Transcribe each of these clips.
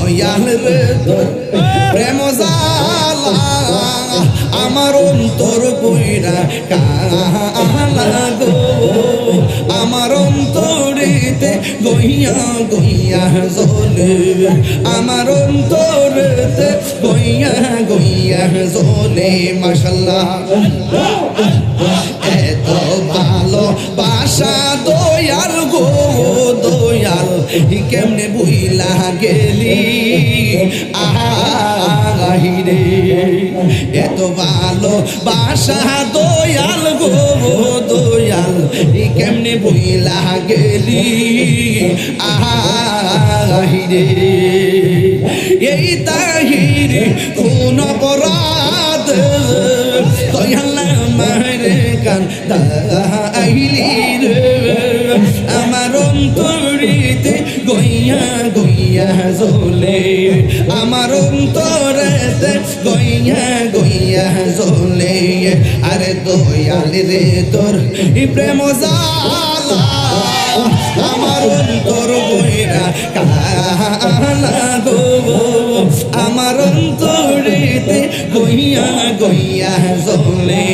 দয়াল রে তোর প্রেম জালা আমার অন্তর কইরা কালা গো আমার অন্তরেতে গইয়া গইয়া জ্বলে আমার অন্তরেতে গইয়া গইয়া জ্বলে মাশাআল্লাহ এত ভালো বাসা দয়াল গো দয়াল কেমনে বুইলা গেলি আহিরে এত ভালো বাসা দয়াল গো দয়াল কেমনে বুইলা গেলি আহিরে এই তাহিরে কোন অপরাধ দয়াল মারে কান আইলি রে আমার অন্তরিতে গইয়া গইয়া জ্বলে আমার অন্তরেতে গইয়া গইয়া জ্বলে আরে দয়াল রে তোর প্রেম জালা আমার অন্তর গইরা কালা গো আমার অন্তরেতে গইয়া গইয়া জ্বলে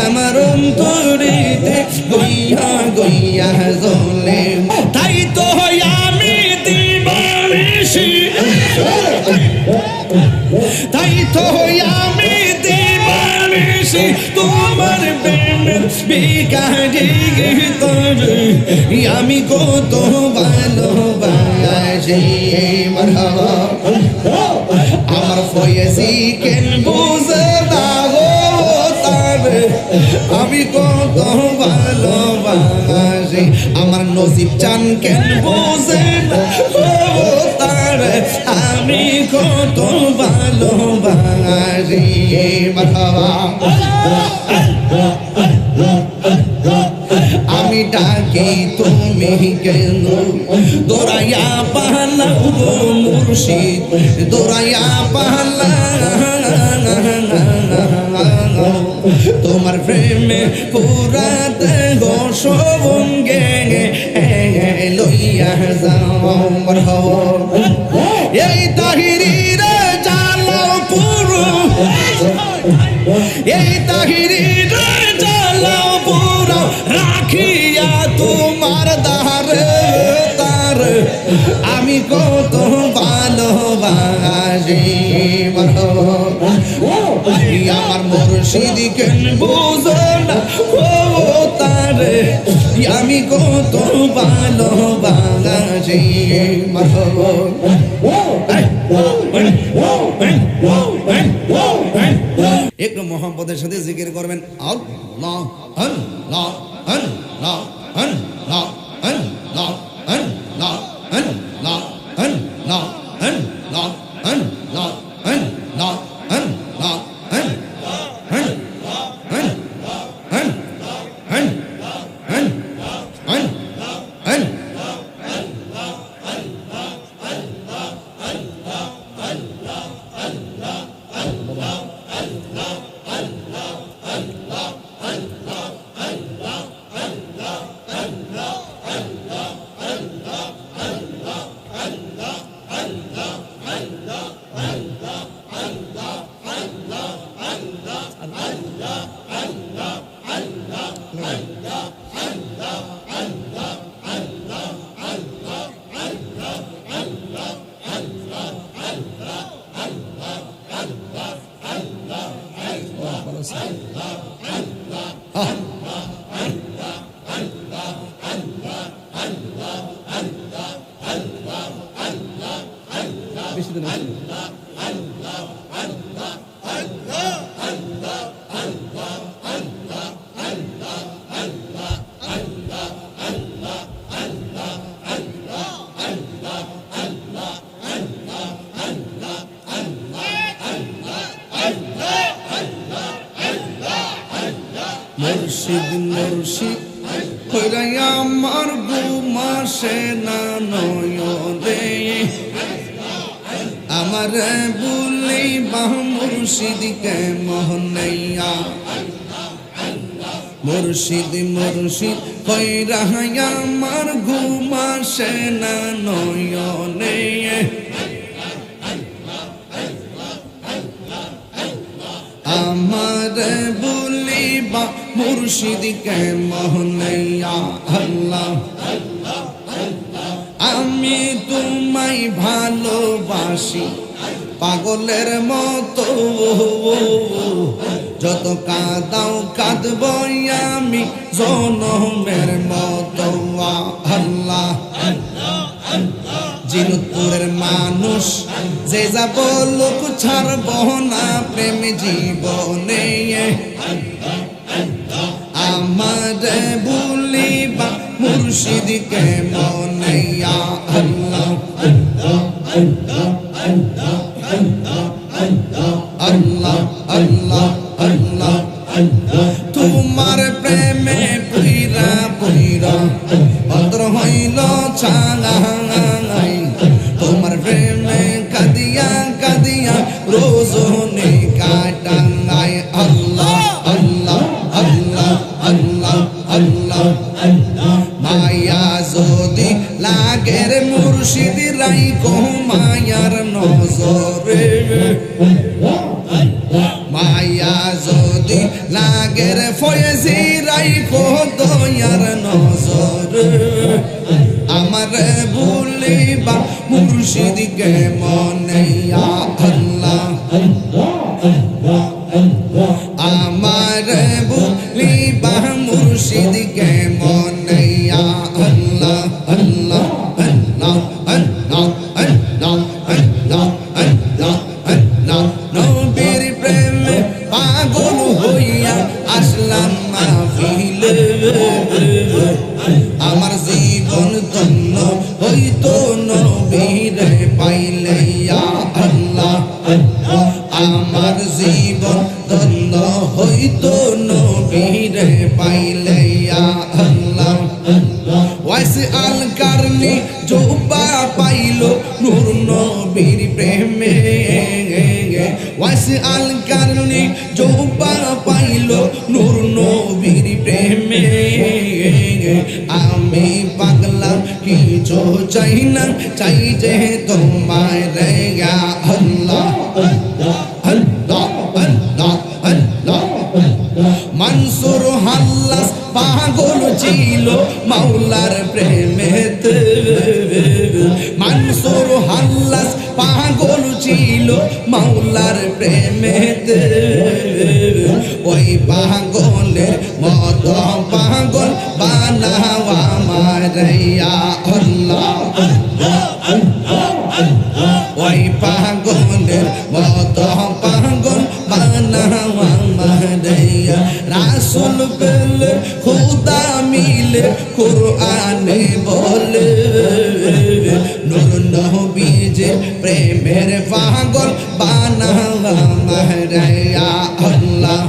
আমার অন্তরেতে গইয়া গইয়া জ্বলে তাই তো আমি দিবানিশি তাই তো আমি দিবানিশি তোমার প্রেমের বিকারি তোর আমি কত ভালোবাসি মারহাবা আমার ফয়েজি কেন বুঝে না গো তার আমি কত ভালোবাসি আমার নসিব চান কেন বুঝে না গো তার আমি কত ভালোবাসি মারহাবা আমি ডাকি তুমি কেন দৌড়াইয়া পালাও গো মুর্শিদ দৌড়াইয়া পালাও তোমার প্রেমে পুরাতে গো সবঙ্গে লইয়া যাও মারহাবা এই তাহিরির জালাও পুরো এই তাহিরির জালাও পুরো রাখিয়া তোমার দারে তার আমি কত ভালোবাসি আমার মুর্শিদ কেন বুঝো না ও তারে আমি কত ভালোবাসি একটু মোহাম্মদের সাথে জিকির করবেন আল্লাহ আল্লাহ আল্লাহ আল্লাহ আল্লাহ আল্লাহ আল্লাহ আল্লাহ আল্লাহ আল্লাহ আল্লাহ আল্লাহ মুর্শিদ মুর্শিদ কইরাই আমার ঘুমাসে না নয়নে আমার বলি বাহ মুর্শিদকে মোহনাইয়া মুর্শিদ মুর্শিদ কইরাই আমার ঘুমাসে না নয়নে আমার বলিবা মুর্শিদ কেমনে ইয়া আল্লাহ আমি তোমায় ভালোবাসি পাগলের মতো যত কাঁদাও কাঁদব আমি জনমের মতো আল্লাহ জিনপুরের মানুষ যে যা বলুক ছাড়ব না প্রেম জীবনে আমার বলিবা মুর্শিদ কেমনে ইয়া আল্লাহ আল্লাহ আল্লাহ আল্লাহ তোমার প্রেমে পুইরা পুইরা অন্তর হইল চাঙাই তোমার প্রেমে কাদিয়া কাদিয়া রোজনে কাটাঙ্গাই আল্লাহ আল্লাহ আল্লাহ আল্লাহ আল্লাহ মায়া যদি লাগের মুর্শিদ রাইখো মায়ার নজরে মায়া যদি লাগের ফয়েজি রাইখো দয়ার নজরে আমার বলিবা মুর্শিদ কেমনে ইয়া আল্লাহ আমার বলিবা মুর্শিদ কেমনে ইয়া আল্লাহ আল্লাহ আল্লাহ আল্লাহ আল্লাহ আল্লাহ আল্লাহ আল্লাহ নবীর প্রেমে পাগল হইয়া আসলাম মাহফিলে আমার জীবন ধন্য হইতো নবীরে পাইলে ইয়া আল্লাহ আমার জীবন ধন্য হইতো নবীরে পাইলে ইয়া আল্লাহ ওয়াইস আল কারনি জোবা পাইলো নূর নবীর প্রেমে ওয়াইস আল কারনি জোবা পাইলো নূর নবীর প্রেমে আমি পাগলা কিছু চাই না চাই যে তোমায় রে ইয়া আল্লাহ আল্লাহ আল্লাহ আল্লাহ মনসুর হাল্লাস পাগল ছিল মাওলার প্রেমেতে মনসুর হাল্লাস পাগল ছিল মাওলার প্রেমেতে ওই পাগলের মত পাগল বানাওয়া মারাইয়া আল্লাহ ওই পাগলের মত পাগল বানাওয়া মারাইয়া রাসূল পেলে খুদা মিলে কুরআনে বলে নূর নবীর প্রেমের পাগল বানাওয়া মারাইয়া আল্লাহ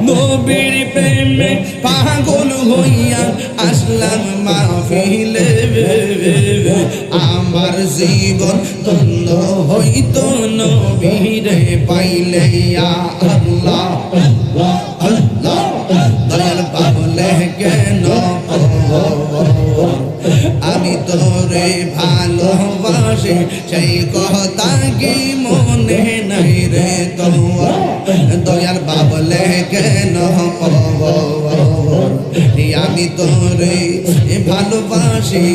নবীর প্রেমে পাগল হইয়া আসলাম মাহফিলে আমার জীবন ধন্য হইতো নবীরে পাইলে ইয়া আল্লাহ আল্লাহ দয়াল পাগলে কেন আমি তোরে ভালোবাসি সেই কথা কি মনে নাই রে তোমার দয়াল বাবলে কেন আমি তোরে ভালোবাসি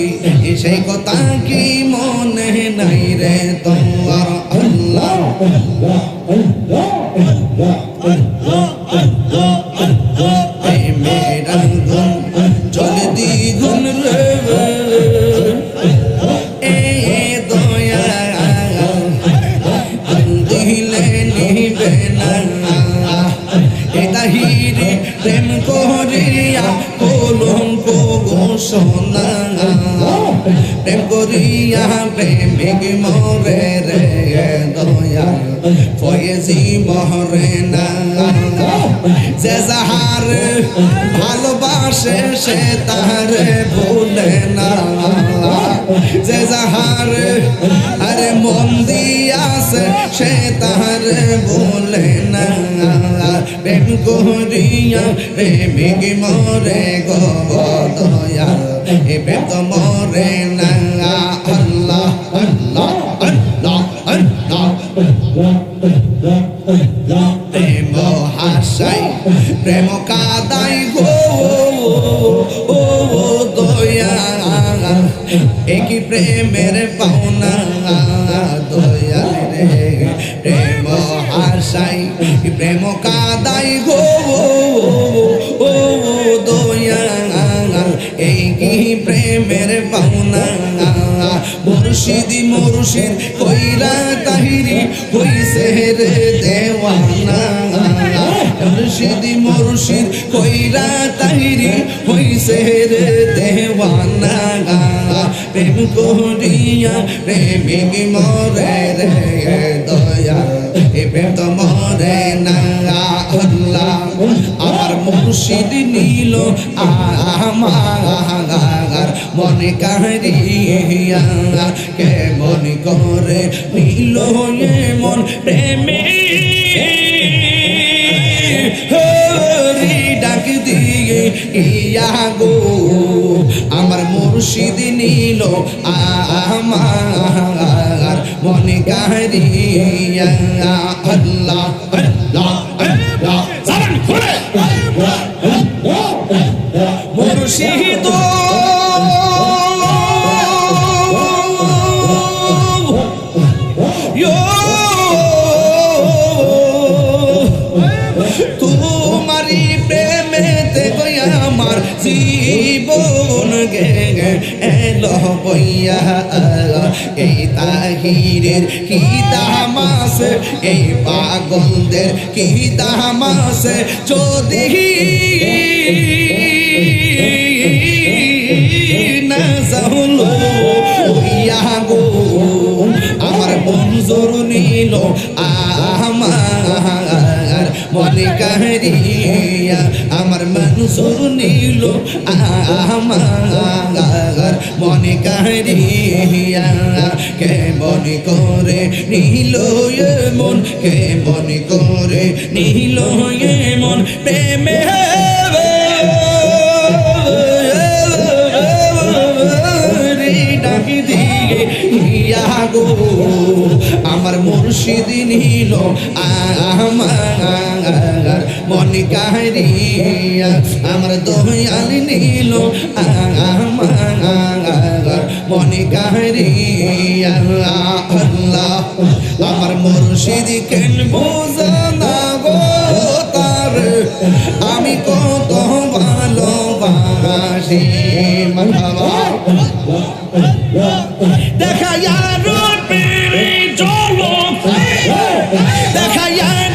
সেই কথা কি মনে নাই রে তোমার আল্লাহ মেরা গুন চল দ্বিগুণ রে এ দয়া দিলে নিবে না এটা হিরে প্রেম করিয়া কলঙ্ক ঘোষণা প্রেম করিয়া প্রেমিক মরে রে দয়া ফয়েজি মরে না যে যাহার ভালোবাসে সে তার ভুলে না যে যাহার আরে মন দিয়াছে সে তার ভুলে না প্রেম করিয়া প্রেমিক মরে গো দয়া এ প্রেম তো মরে না আল্লাহ আল্লাহ আল্লাহ আল্লাহ প্রেম প্রেম কাদাই গো ও দয়া একই প্রেমের পাওনা দয়া রে প্রেম হাসাই প্রেম কাদাই গো ও দয়া এই কি প্রেমের পাওনা মুর্শিদি মুর্শিদ কইরা তাহিরি হইছে রে দেওয়ানা মুর্শিদি মুর্শিদ কইরা তাহিরি হইছে রে দেওয়ানা প্রেম করিয়া প্রেমিক মরে রে দয়া এ প্রেম তো মরে না আল্লাহ আমার মুর্শিদ নীল আমার মনে কাহিয়া কে মনে করে নীল মন প্রেমে ডাক দিয়ে ইয়া গো আমার মুর্শিদ নীল আমার মনে কাহিয়া আল্লাহ আল্লাহ আল্লাহ সালাম করে মুর্শিদ তোমারি প্রেমেতে গয়া আমার জীবন গে এলো বইয়া এই তাহিরের কি দামাস এই পাগলদের কি দামাস যদি না জাহলো হইয়া গো আমার মঞ্জুর নিল আমার মনে কাহিয়া আমার মঞ্জুর নিল আমার মনে কাহিয়া কে মনে করে নিল মন কে মনে করে নিল মন প্রেমে ডাকি দিয়ে ইয়া গো আমার মুর্শিদ নিল আমার মনে কাহিয়া আমার দয়াল নিল আমার মনে কাহিয়া আল্লাহ আমার মুর্শিদ কেন বোঝানা গো তার আমি কত ভালোবাসি মারহাবা দেখা রূপের ঝলক দেখা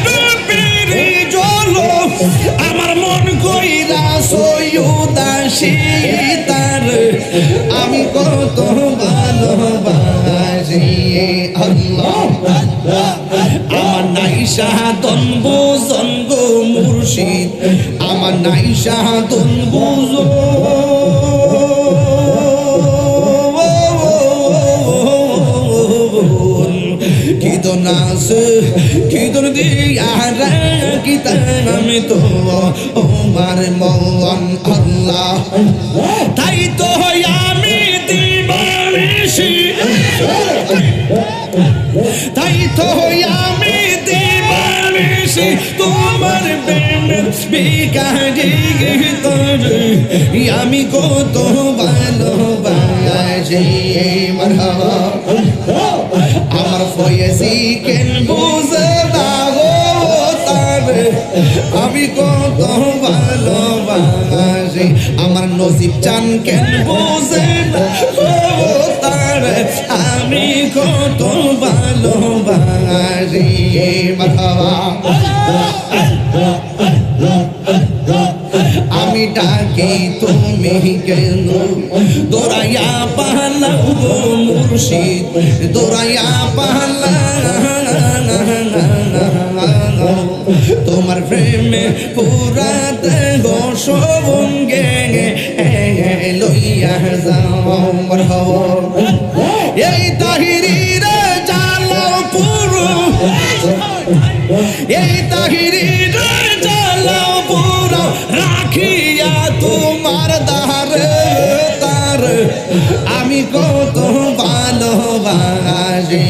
রূপের ঝলক আমার মন কইরা সৈয়দাসী তার আমি কত ভালোবাসি আল্লাহ আমার নাই সাধন বুঝন গো মুর্শিদ আমার নাই সাধন বুঝো নাচ কিদন দিয়া রাখিতা আমি তো ওমার মন আল্লাহ তাই তো আমি দিবানিশি তাই তো আমি দিবানিশি তোমার প্রেমের বিকারি তোর আমি কত ভালোবাসি মারহাবা আমার ফয়েজি কেন বুঝে না গো তার আমি কত ভালোবাসি আমার নসিব চান কেন বুঝে না গো তার আমি কত ভালোবাসি মারহাবা আমি ডাকি তুমি কেন দৌড়াইয়া পালাও গো মুর্শিদ দৌড়াইয়া পালাও তোমার প্রেমে পুরা দেহ সবঙ্গে লইয়া যাও মারহাবা এই তাহিরির জালাও পুরো এই তাহিরির জালাও পুরো রাখিয়া তোমার দারে তার আমি কত ভালোবাসি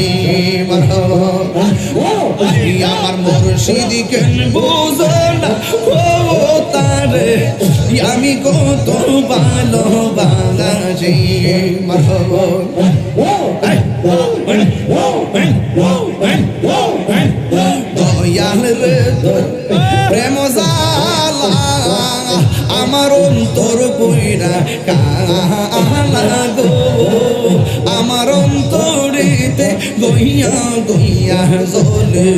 আমার মুর্শিদ কেন বুঝো না আমি কত ভালোবাসি মারহাবা দয়াল রে প্রেম জালা আমার অন্তর কইরা কালা গো আমার অন্তরেতে গইয়া গইয়া জ্বলে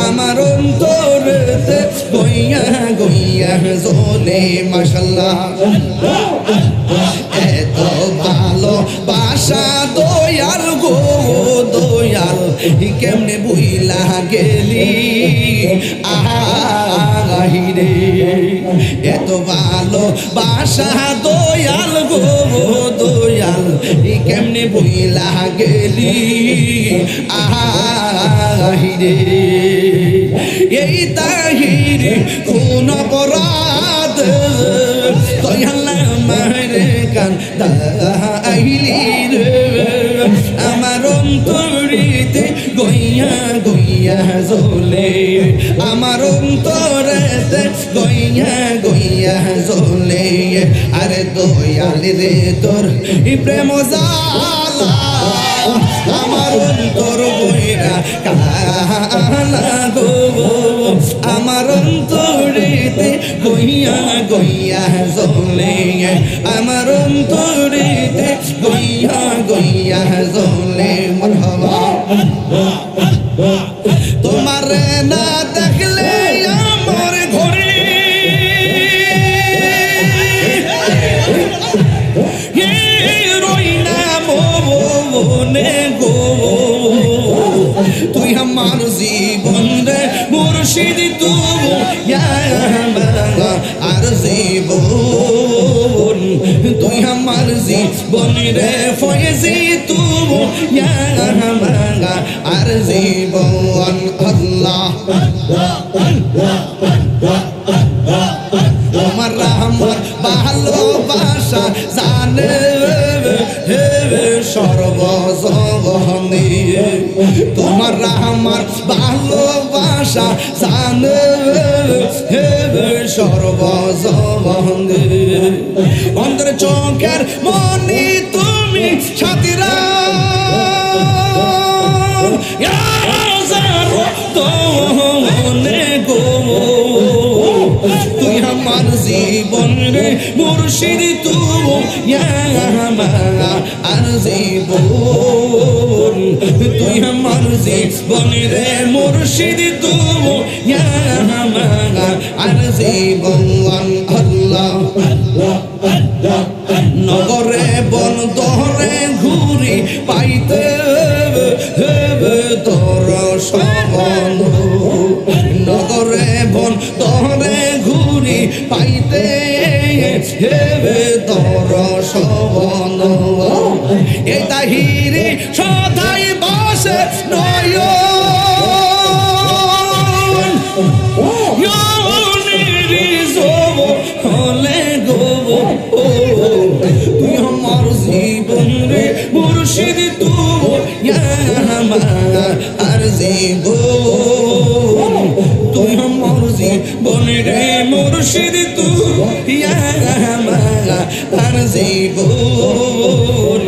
আমার অন্তরেতে গইয়া গইয়া জ্বলে মাশাআল্লাহ এত ভালো বাসা দয়াল গো দয়াল কেমনে বুইলা গেলি আহিরে এত ভালো বাসা দয়াল গো দয়াল কেমনে বুইলা গেলি আহিরে এই তাহির কোন অপরাধ দয়াল মারে কান দাইলি রে আমার অন্তরিতে গইয়া গইয়া জ্বলে আমার অন্তরেতে গইয়া গইয়া জ্বলে আরে দয়াল রে তোর প্রেম জালা আমার অন্তর গইরা কালা গো আমার অন্তরেতে গইয়া গইয়া জ্বলে আমার অন্তরেতে গইয়া গইয়া জ্বলে মারহাবা তোমার না দেখলে আমার ঘরে রই না মনে গো তুই আমার জীবন রে মুর্শিদ তুই আর জীবন তুই আমার জীবন রে ফয়েজি তুই আর জীবন আল্লাহ তোমার রহমত ভালোবাসা জানে সর্বজনে তোমার রহমত ভালোবাসা জানে সর্বজনে অন্তর চোখের মনি তুমি সাথীরা তুই আমার জীবন রে মুর্শিদ তুই আর জীবন তুই আমার জীবন রে মুর্শিদ তুই আর জীবন আল্লাহ নগরে বন দরে ঘুরি পাইতে তোর সবন নগরে বন দরে ঘুরি পাইতে তোর সবন এই তাহিরে সদাই বসে হলে গো তুই আমার জীবন রে মুর্শিদ তুই আর জীবন তুই আমার জীবন রে মুর্শিদ তুই আর জীবন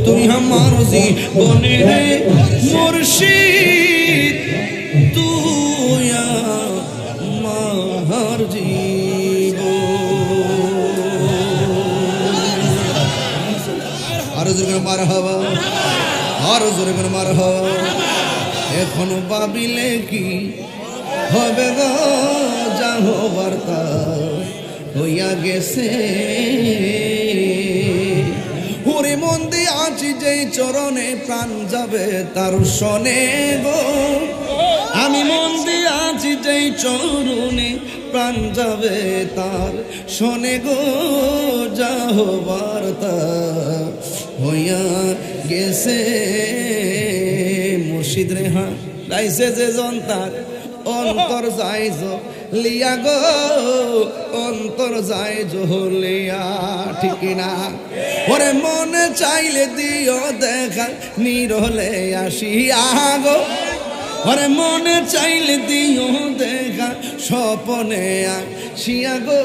তুই আমার জীবন রে মুর্শিদ তুই আমার আরো জোরে করে মারহাবা আরো জোরে করে মারহাবা এখনো ভাবিলে কি হবে গো যা হবার তা হইয়া গেছে ওরে মন দিয়ে আছি যেই চরণে প্রাণ যাবে তার শোনে গো আমি মন দিয়ে আছি যেই চরণে প্রাণ যাবে তার শোনে গো যা হবার তা হইয়া গেছে মুর্শিদ রেহা রাইছে যে জনতার অন্তর যায় লিয়া গো অন্তর যায় লিয়া ঠিক না ওরে মনে চাইলে দিও দেখা নিরলে আসিয়া গো ওরে মনে চাইলে দিও দেখা স্বপনে আসিয়া গো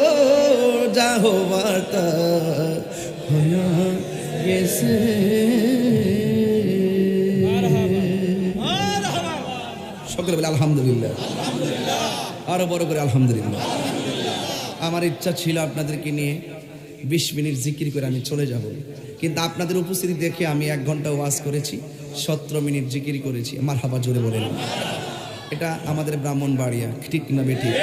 যাহো বার্তা হইয়া গেছে। সকলে বলে আলহামদুলিল্লাহ, আরো বড় করে আলহামদুলিল্লাহ। আমার ইচ্ছা ছিল আপনাদেরকে নিয়ে 20 মিনিট জিকির করে আমি চলে যাব, কিন্তু আপনাদের উপস্থিতি দেখে আমি 1 ঘন্টা ওয়াজ করেছি, 17 মিনিট জিকির করেছি। মারহাবা জোরে বলেন। এটা আমাদের ব্রাহ্মণবাড়িয়া, ঠিক না বেঠিক?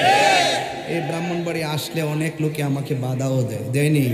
এই ব্রাহ্মণবাড়িয়া আসলে অনেক লোকে আমাকে বাধাও দেয়, দেয়নি?